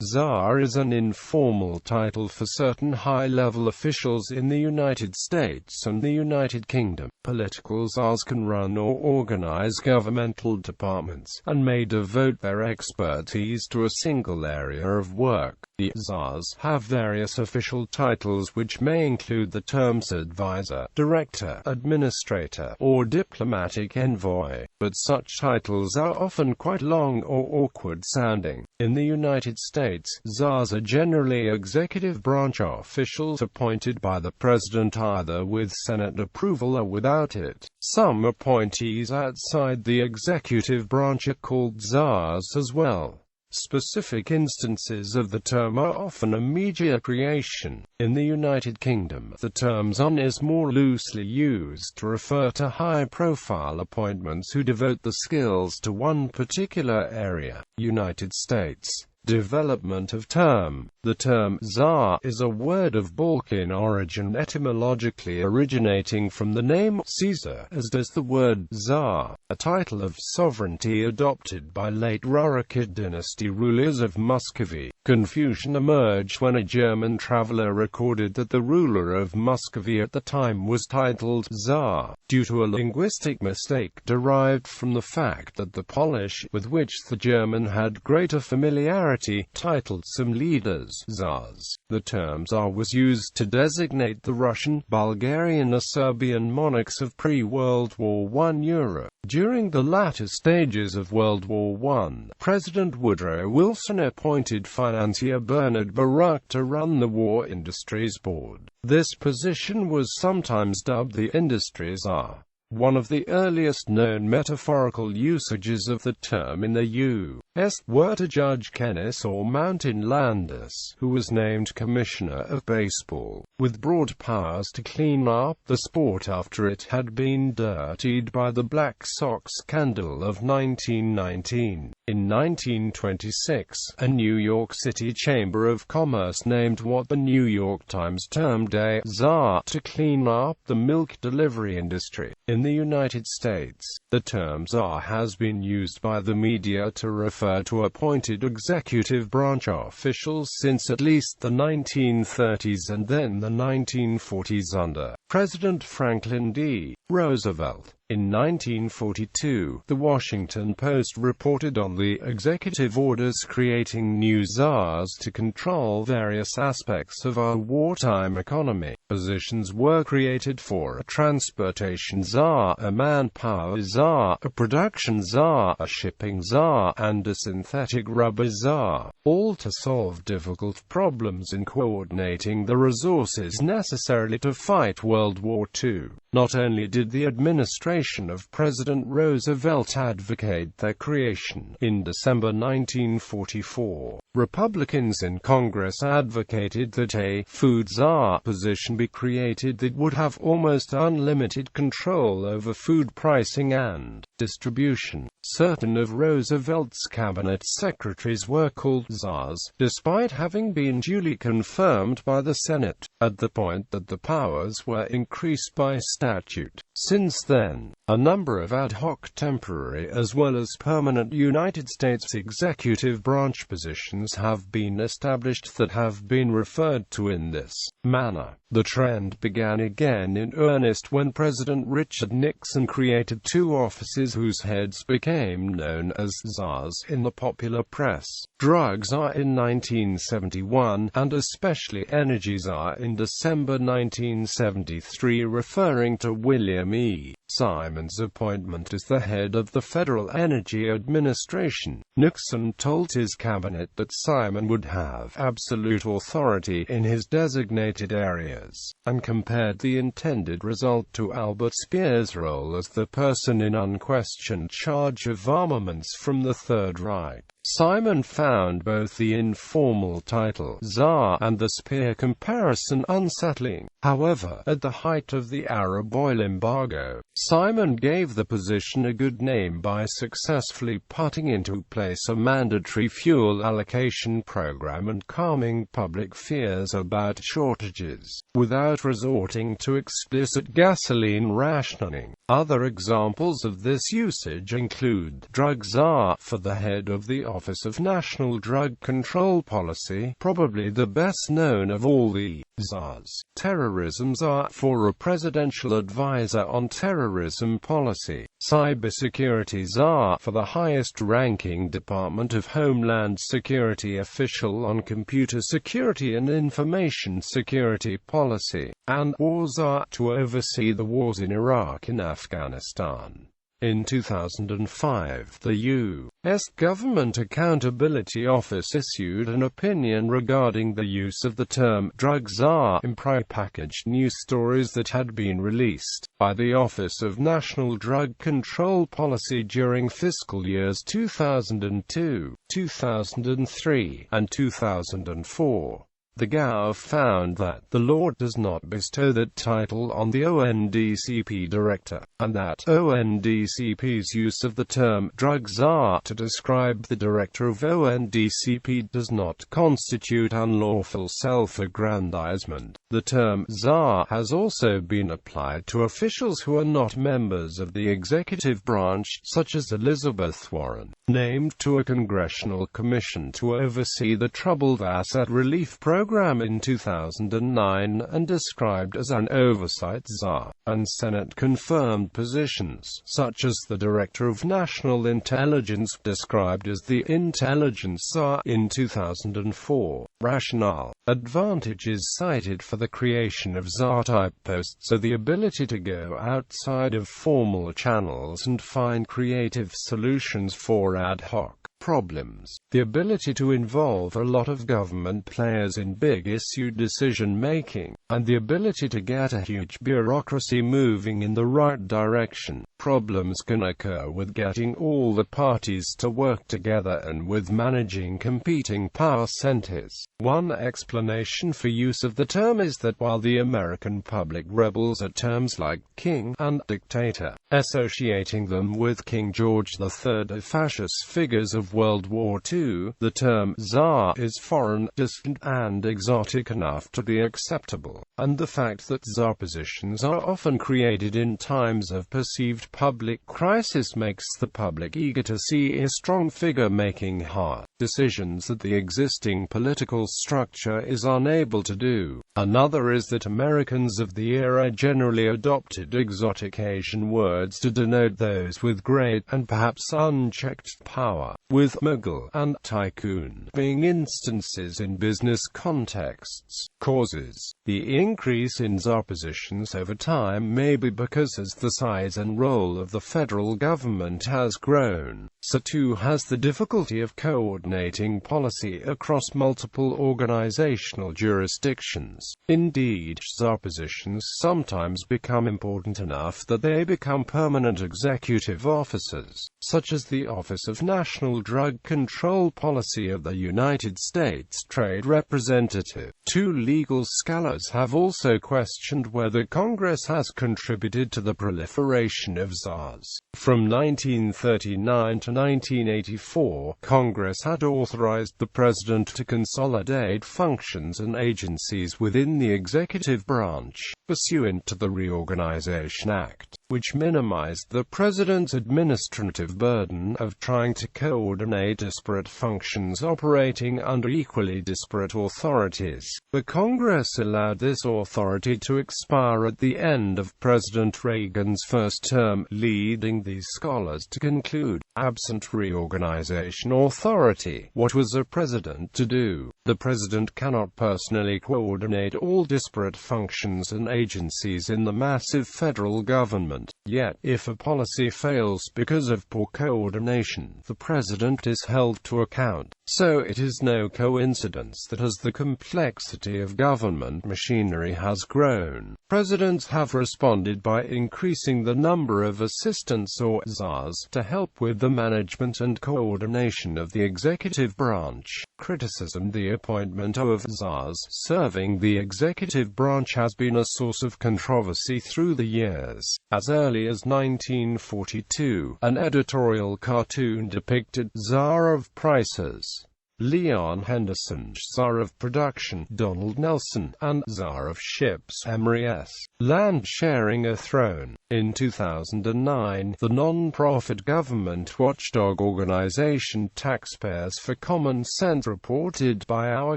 Czar is an informal title for certain high-level officials in the United States and the United Kingdom. Political czars can run or organize governmental departments, and may devote their expertise to a single area of work. The czars have various official titles which may include the terms advisor, director, administrator, or diplomatic envoy, but such titles are often quite long or awkward-sounding. In the United States, czars are generally executive branch officials appointed by the president either with Senate approval or without it. Some appointees outside the executive branch are called czars as well. Specific instances of the term are often a media creation. In the United Kingdom, the term czar is more loosely used to refer to high-profile appointments who devote the skills to one particular area. United States. Development of term. The term czar is a word of Balkan origin, etymologically originating from the name Caesar, as does the word czar, a title of sovereignty adopted by late Rurikid dynasty rulers of Muscovy. Confusion emerged when a German traveler recorded that the ruler of Muscovy at the time was titled Czar, due to a linguistic mistake derived from the fact that the Polish, with which the German had greater familiarity, titled some leaders czars. The term czar was used to designate the Russian, Bulgarian or Serbian monarchs of pre-World War I Europe. During the latter stages of World War I, President Woodrow Wilson appointed financier Bernard Baruch to run the War Industries Board. This position was sometimes dubbed the industry czar. One of the earliest known metaphorical usages of the term in the U.S. were to Judge Kenneth or Mountain Landis, who was named Commissioner of Baseball, with broad powers to clean up the sport after it had been dirtied by the Black Sox scandal of 1919. In 1926, a New York City Chamber of Commerce named what the New York Times termed a czar to clean up the milk delivery industry. In the United States, the term czar has been used by the media to refer to appointed executive branch officials since at least the 1930s and then the 1940s under President Franklin D. Roosevelt. In 1942, The Washington Post reported on the executive orders creating new czars to control various aspects of our wartime economy. Positions were created for a transportation czar, a manpower czar, a production czar, a shipping czar, and a synthetic rubber czar, all to solve difficult problems in coordinating the resources necessary to fight World War II. Not only did the administration of President Roosevelt advocate their creation, in December 1944, Republicans in Congress advocated that a food czar position be created that would have almost unlimited control over food pricing and distribution. Certain of Roosevelt's cabinet secretaries were called czars, despite having been duly confirmed by the Senate, at the point that the powers were increased by statute. Since then, a number of ad hoc temporary as well as permanent United States executive branch positions have been established that have been referred to in this manner. The trend began again in earnest when President Richard Nixon created two offices whose heads became known as czars in the popular press. Drug czar in 1971, and especially energy czar in December 1973, referring to William E. Simon's appointment as the head of the Federal Energy Administration. Nixon told his cabinet that Simon would have absolute authority in his designated areas, and compared the intended result to Albert Speer's role as the person in unquestioned charge of armaments from the Third Reich. Simon found both the informal title czar and the Speer comparison unsettling. However, at the height of the Arab oil embargo, Simon gave the position a good name by successfully putting into place a mandatory fuel allocation program and calming public fears about shortages, without resorting to explicit gasoline rationing. Other examples of this usage include drug czar for the head of the Office of National Drug Control Policy, probably the best known of all the czars. Terrorism czar for a presidential advisor on terrorism policy. Cybersecurity czar for the highest-ranking Department of Homeland Security official on computer security and information security policy. And war czar to oversee the wars in Iraq and Afghanistan. In 2005, the U.S. Government Accountability Office issued an opinion regarding the use of the term drug czar in prepackaged news stories that had been released by the Office of National Drug Control Policy during fiscal years 2002, 2003, and 2004. The GAO found that the law does not bestow that title on the ONDCP director, and that ONDCP's use of the term drug czar to describe the director of ONDCP does not constitute unlawful self-aggrandizement. The term czar has also been applied to officials who are not members of the executive branch, such as Elizabeth Warren, named to a congressional commission to oversee the Troubled Asset Relief Program in 2009 and described as an oversight czar, and Senate-confirmed positions, such as the Director of National Intelligence, described as the Intelligence Czar in 2004. Rationale. Advantages cited for the creation of czar-type posts are the ability to go outside of formal channels and find creative solutions for ad hoc problems, the ability to involve a lot of government players in big-issue decision-making, and the ability to get a huge bureaucracy moving in the right direction. Problems can occur with getting all the parties to work together and with managing competing power centers. One explanation for use of the term is that while the American public rebels at terms like king and dictator, associating them with King George III or fascist figures of World War II, the term czar is foreign, distant, and exotic enough to be acceptable, and the fact that czar positions are often created in times of perceived public crisis makes the public eager to see a strong figure making hard decisions that the existing political structure is unable to do. Another is that Americans of the era generally adopted exotic Asian words to denote those with great and perhaps unchecked power, with mogul and tycoon being instances in business contexts. Causes. The increase in czar positions over time may be because as the size and role of the federal government has grown, so too has the difficulty of coordinating policy across multiple organizational jurisdictions. Indeed, czar positions sometimes become important enough that they become permanent executive officers, such as the Office of National Drug Control Policy of the United States Trade Representative. Two legal scholars have also questioned whether Congress has contributed to the proliferation of czars. From 1939 to 1984, Congress had authorized the President to consolidate functions and agencies within the executive branch, pursuant to the Reorganization Act, which minimized the President's administrative burden of trying to coordinate disparate functions operating under equally disparate authorities. The Congress allowed this authority to expire at the end of President Reagan's first term, leading these scholars to conclude, absent reorganization authority, what was a president to do? The president cannot personally coordinate all disparate functions and agencies in the massive federal government. Yet, if a policy fails because of poor coordination, the president is held to account. So it is no coincidence that as the complexity of government machinery has grown, presidents have responded by increasing the number of assistants or czars to help with the management and coordination of the executive branch. Criticism. The appointment of czars serving the executive branch has been a source of controversy through the years. As early as 1942, an editorial cartoon depicted Czar of Prices, Leon Henderson, Czar of Production, Donald Nelson, and Czar of Ships, Emery S. Land sharing a throne. In 2009, the non-profit government watchdog organization Taxpayers for Common Sense reported, by our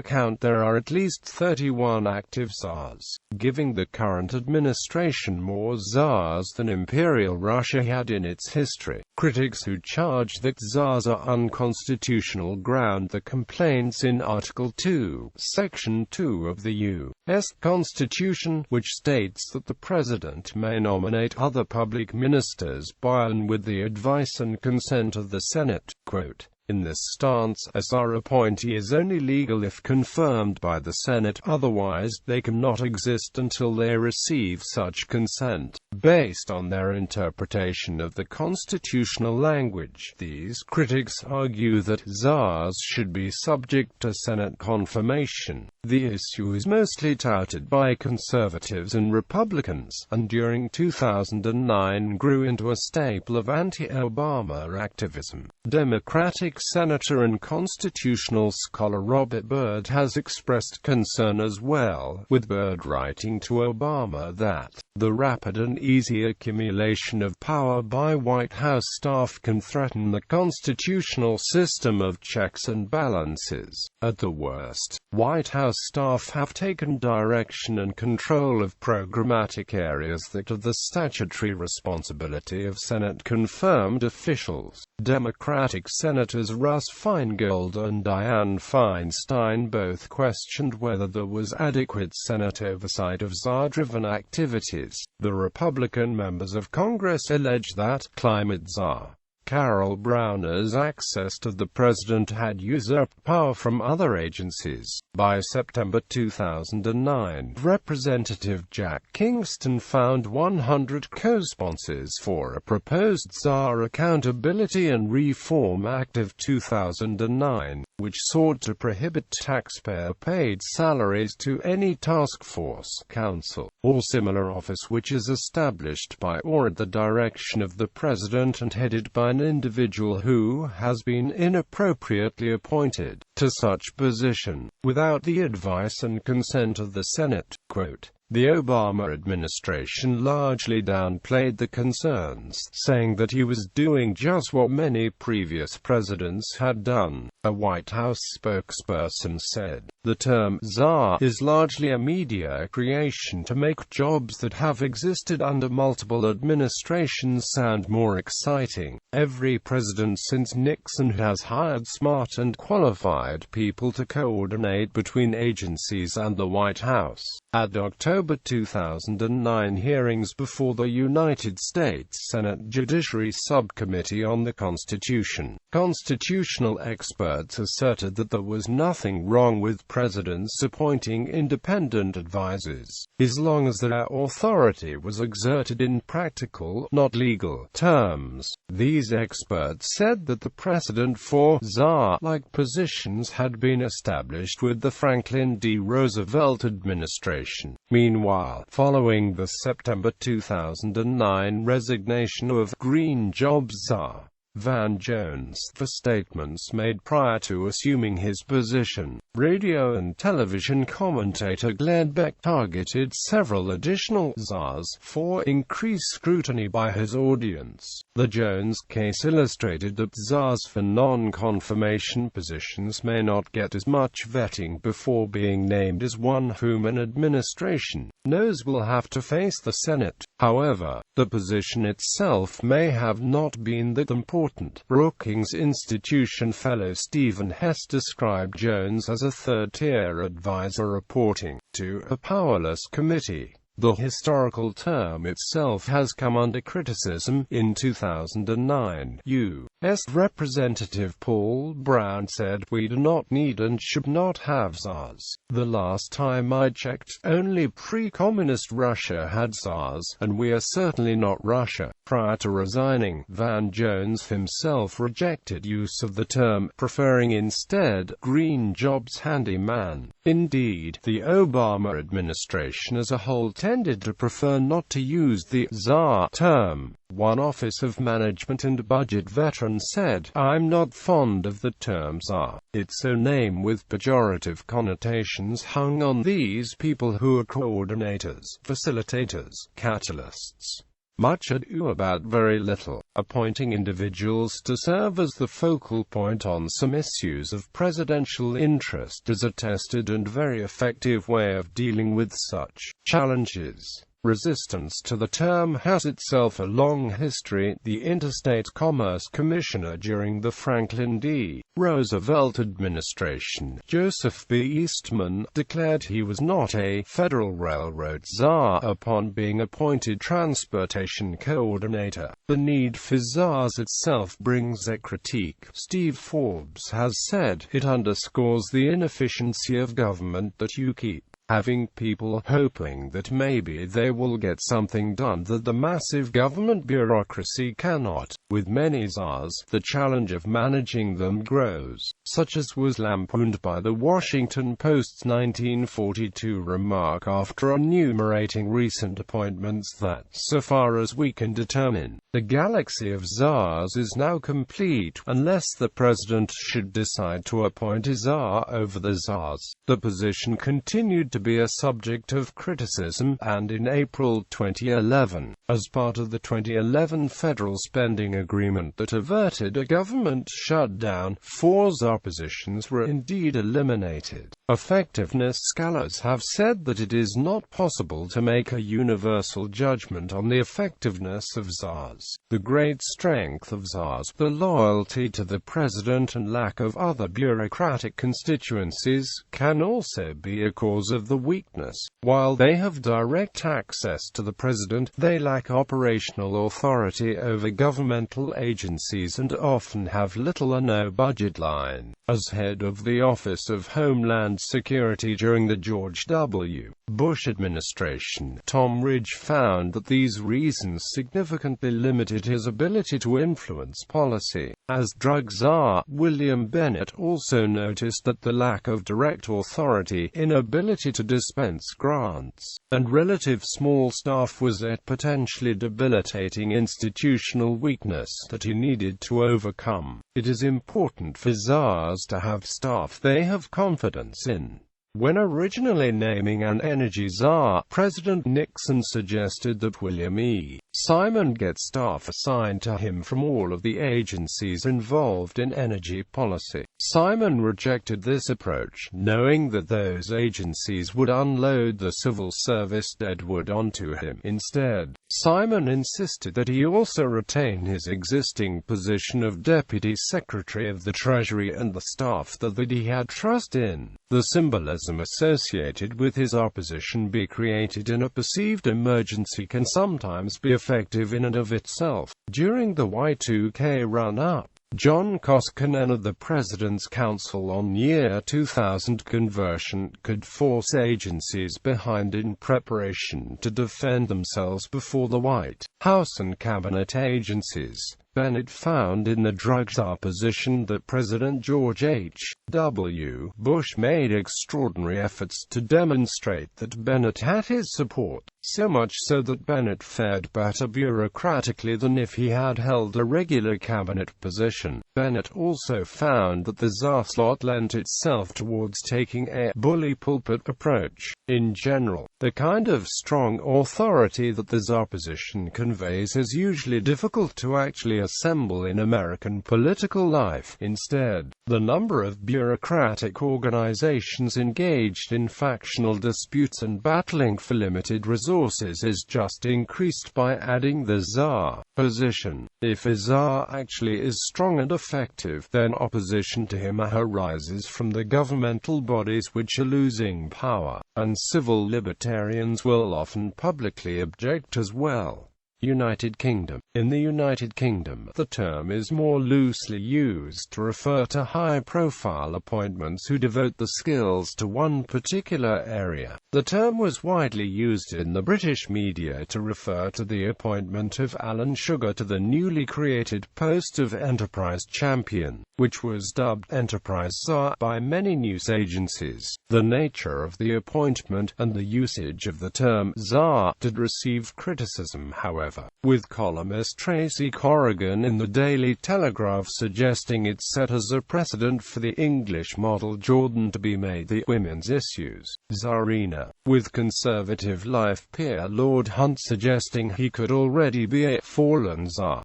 count there are at least 31 active czars, giving the current administration more czars than Imperial Russia had in its history. Critics who charge that czars are unconstitutional ground their complaints in Article 2, Section 2 of the U.S. Constitution, which states that the President may nominate other public ministers by and with the advice and consent of the Senate. Quote, in this stance, a czar appointee is only legal if confirmed by the Senate, otherwise they cannot exist until they receive such consent. Based on their interpretation of the constitutional language, these critics argue that czars should be subject to Senate confirmation. The issue is mostly touted by conservatives and Republicans, and during 2009 grew into a staple of anti-Obama activism. Democratic Senator and constitutional scholar Robert Byrd has expressed concern as well, with Byrd writing to Obama that the rapid and easy accumulation of power by White House staff can threaten the constitutional system of checks and balances. At the worst, White House staff have taken direction and control of programmatic areas that are the statutory responsibility of Senate-confirmed officials. Democratic Senators Russ Feingold and Dianne Feinstein both questioned whether there was adequate Senate oversight of czar-driven activities. The Republican members of Congress allege that climate czar Carol Browner's access to the president had usurped power from other agencies. By September 2009, Representative Jack Kingston found 100 co-sponsors for a proposed Czar Accountability and Reform Act of 2009, which sought to prohibit taxpayer-paid salaries to any task force, council, or similar office which is established by or at the direction of the president and headed by an individual who has been inappropriately appointed to such position, without the advice and consent of the Senate. Quote, the Obama administration largely downplayed the concerns, saying that he was doing just what many previous presidents had done. A White House spokesperson said, the term czar is largely a media creation to make jobs that have existed under multiple administrations sound more exciting. Every president since Nixon has hired smart and qualified people to coordinate between agencies and the White House. At October 2009 hearings before the United States Senate Judiciary Subcommittee on the Constitution, constitutional experts asserted that there was nothing wrong with presidents appointing independent advisers, as long as their authority was exerted in practical, not legal, terms. These experts said that the precedent for czar-like positions had been established with the Franklin D. Roosevelt administration. Meanwhile, following the September 2009 resignation of Green Jobs czar Van Jones for statements made prior to assuming his position, radio and television commentator Glenn Beck targeted several additional czars for increased scrutiny by his audience. The Jones case illustrated that czars for non-confirmation positions may not get as much vetting before being named as one whom an administration knows will have to face the Senate. However, the position itself may have not been that important. Brookings Institution fellow Stephen Hess described Jones as a third-tier advisor reporting to a powerless committee. The historical term itself has come under criticism. In 2009, U.S. Representative Paul Brown said, "We do not need and should not have czars. The last time I checked, only pre-communist Russia had czars, and we are certainly not Russia." Prior to resigning, Van Jones himself rejected use of the term, preferring instead green jobs handyman. Indeed, the Obama administration as a whole tended to prefer not to use the czar term. One Office of Management and Budget veteran said, "I'm not fond of the term czar. It's a name with pejorative connotations hung on these people who are coordinators, facilitators, catalysts. much ado about very little, appointing individuals to serve as the focal point on some issues of presidential interest is a tested and very effective way of dealing with such challenges. Resistance to the term has itself a long history. The Interstate Commerce Commissioner during the Franklin D. Roosevelt administration, Joseph B. Eastman, declared he was not a Federal Railroad czar upon being appointed transportation coordinator. The need for czars itself brings a critique. Steve Forbes has said, "It underscores the inefficiency of government that you keep having people hoping that maybe they will get something done that the massive government bureaucracy cannot. With many czars, the challenge of managing them grows," such as was lampooned by the Washington Post's 1942 remark after enumerating recent appointments that, so far as we can determine, the galaxy of czars is now complete, unless the president should decide to appoint a czar over the czars. The position continued to be a subject of criticism, and in April 2011, as part of the 2011 federal spending agreement that averted a government shutdown, 4 czar positions were indeed eliminated. Effectiveness scholars have said that it is not possible to make a universal judgment on the effectiveness of czars. The great strength of czars, the loyalty to the president and lack of other bureaucratic constituencies, can also be a cause of the weakness. While they have direct access to the president, they lack operational authority over governmental agencies and often have little or no budget line. As head of the Office of Homeland Security during the George W. Bush administration, Tom Ridge found that these reasons significantly limited his ability to influence policy. As drug czar, William Bennett also noticed that the lack of direct authority, inability to dispense grants, and relative small staff was a potentially debilitating institutional weakness that he needed to overcome. It is important for czars to have staff they have confidence in. When originally naming an energy czar, President Nixon suggested that William E. Simon get staff assigned to him from all of the agencies involved in energy policy. Simon rejected this approach, knowing that those agencies would unload the civil service deadwood onto him. Instead, Simon insisted that he also retain his existing position of Deputy Secretary of the Treasury and the staff that he had trust in. The symbolism associated with his opposition be created in a perceived emergency can sometimes be effective in and of itself. During the Y2K run-up, John Koskinen of the President's Council on Year 2000 Conversion could force agencies behind in preparation to defend themselves before the White House and cabinet agencies. Bennett found in the drug czar position that President George H.W. Bush made extraordinary efforts to demonstrate that Bennett had his support, so much so that Bennett fared better bureaucratically than if he had held a regular cabinet position. Bennett also found that the czar slot lent itself towards taking a bully pulpit approach. In general, the kind of strong authority that the czar position conveys is usually difficult to actually assemble in American political life. Instead, the number of bureaucratic organizations engaged in factional disputes and battling for limited resources is just increased by adding the czar position. If a czar actually is strong and effective, then opposition to him arises from the governmental bodies which are losing power, and civil libertarians will often publicly object as well. United Kingdom. In the United Kingdom, the term is more loosely used to refer to high-profile appointments who devote the skills to one particular area. The term was widely used in the British media to refer to the appointment of Alan Sugar to the newly created post of Enterprise Champion, which was dubbed Enterprise Czar by many news agencies. The nature of the appointment, and the usage of the term Czar, did receive criticism however, with columnist Tracy Corrigan in the Daily Telegraph suggesting it set as a precedent for the English model Jordan to be made the women's issues Tsarina, with conservative life peer Lord Hunt suggesting he could already be a fallen Tsar.